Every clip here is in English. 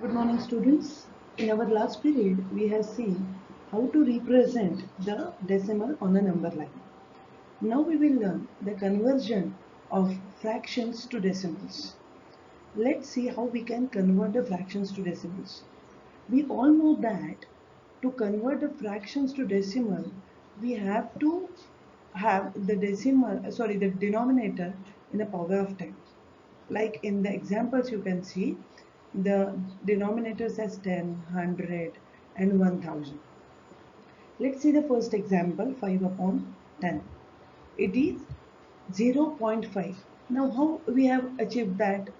Good morning, students. In our last period, we have seen how to represent the decimal on a number line. Now we will learn the conversion of fractions to decimals. Let's see how we can convert the fractions to decimals. We all know that to convert the fractions to decimal, we have to have the denominator in the power of 10. Like in the examples you can see the denominators as 10, 100 and 1000. Let's see the first example, 5 upon 10. It is 0.5. Now how we have achieved that?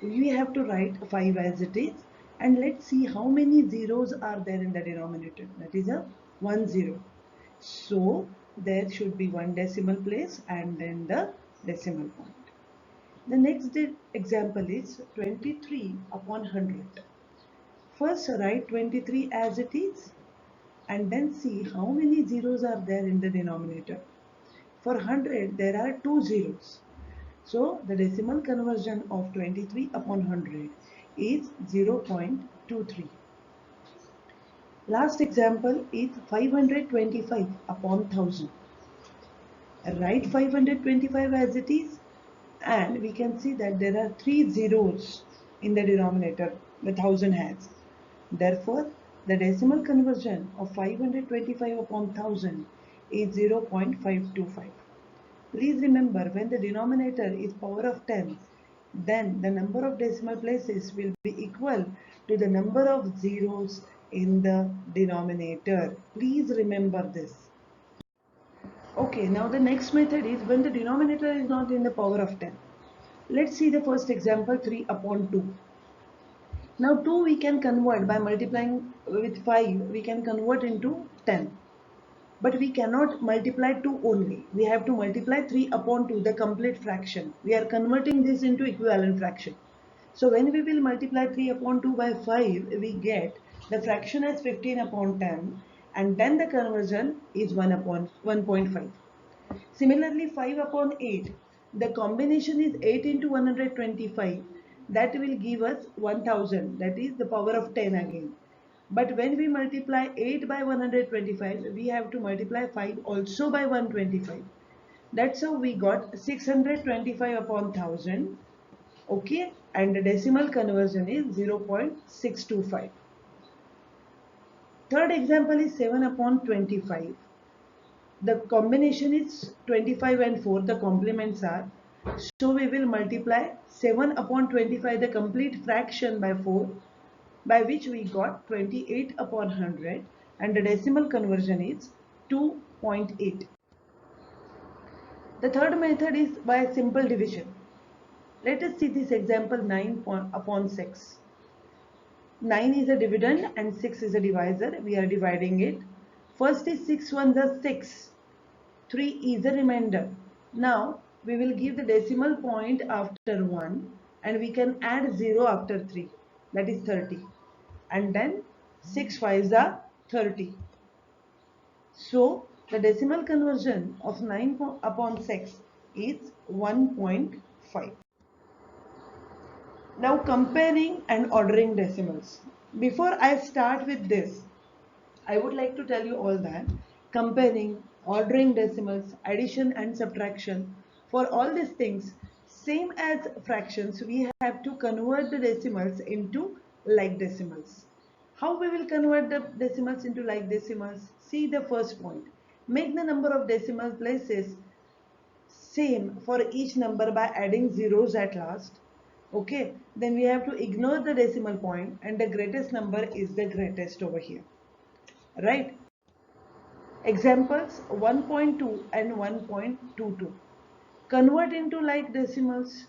We have to write 5 as it is, and let's see how many zeros are there in the denominator. That is a 1 0. So there should be one decimal place and then the decimal point. The next example is 23 upon 100. First write 23 as it is and then see how many zeros are there in the denominator. For 100 there are 2 zeros. So the decimal conversion of 23 upon 100 is 0.23. Last example is 525 upon 1000. Write 525 as it is, and we can see that there are 3 zeros in the denominator the 1000 has. Therefore, the decimal conversion of 525 upon 1000 is 0.525. Please remember, when the denominator is power of 10, then the number of decimal places will be equal to the number of zeros in the denominator. Please remember this. Okay, now the next method is when the denominator is not in the power of 10. Let's see the first example, 3 upon 2. Now 2 we can convert by multiplying with 5, we can convert into 10. But we cannot multiply 2 only. We have to multiply 3 upon 2, the complete fraction. We are converting this into equivalent fraction. So when we will multiply 3 upon 2 by 5, we get the fraction as 15 upon 10, and then the conversion is 1 upon 1.5. Similarly, 5 upon 8, the combination is 8 into 125. That will give us 1000, that is the power of 10 again. But when we multiply 8 by 125, we have to multiply 5 also by 125. That's how we got 625 upon 1000. Okay, and the decimal conversion is 0.625. Third example is 7 upon 25. The combination is 25 and 4, the complements are. So we will multiply 7 upon 25, the complete fraction, by 4, by which we got 28 upon 100, and the decimal conversion is 2.8. The third method is by simple division. Let us see this example, 9 upon 6. 9 is a dividend and 6 is a divisor. We are dividing it. First is 6 ones are 6. 3 is a remainder. Now we will give the decimal point after 1 and we can add 0 after 3, that is 30, and then 6 5s are 30. So the decimal conversion of 9 upon 6 is 1.5. Now comparing and ordering decimals. Before I start with this, I would like to tell you all that comparing, ordering decimals, addition and subtraction, for all these things, same as fractions, we have to convert the decimals into like decimals. How we will convert the decimals into like decimals? See the first point. Make the number of decimal places same for each number by adding zeros at last. Okay, then we have to ignore the decimal point and the greatest number is the greatest over here. Right? Examples 1.2 and 1.22. Convert into like decimals.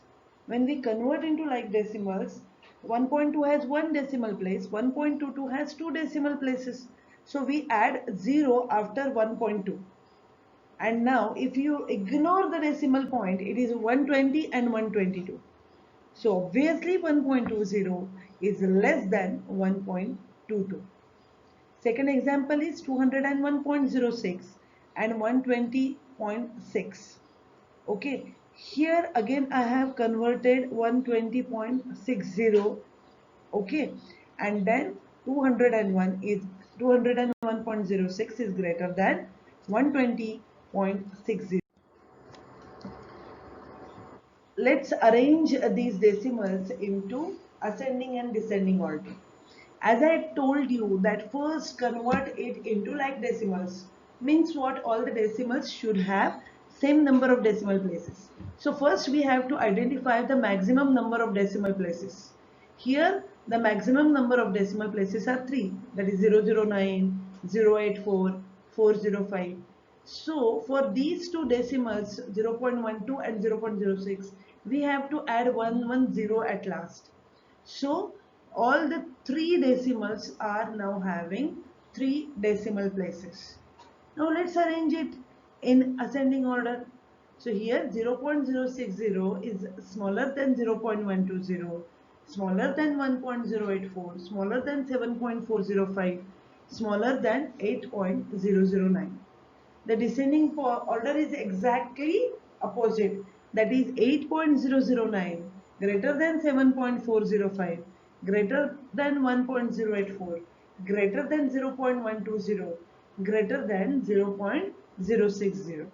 When we convert into like decimals, 1.2 has one decimal place, 1.22 has two decimal places. So we add 0 after 1.2. And now if you ignore the decimal point, it is 120 and 122. So obviously 1.20 is less than 1.22. Second example is 201.06 and 120.6. Okay, here again I have converted 120.60. Okay, and then 201.06 is greater than 120.60. Let's arrange these decimals into ascending and descending order. As I told you that first convert it into like decimals. Means what? All the decimals should have same number of decimal places. So first we have to identify the maximum number of decimal places. Here the maximum number of decimal places are 3, that is 009, 084, 405. So for these two decimals 0.12 and 0.06, we have to add 110 at last. So all the three decimals are now having 3 decimal places. Now let's arrange it in ascending order. So here 0.060 is smaller than 0.120, smaller than 1.084, smaller than 7.405, smaller than 8.009. The descending order is exactly opposite, that is 8.009 greater than 7.405, greater than 1.084, greater than 0.120, greater than 0.060.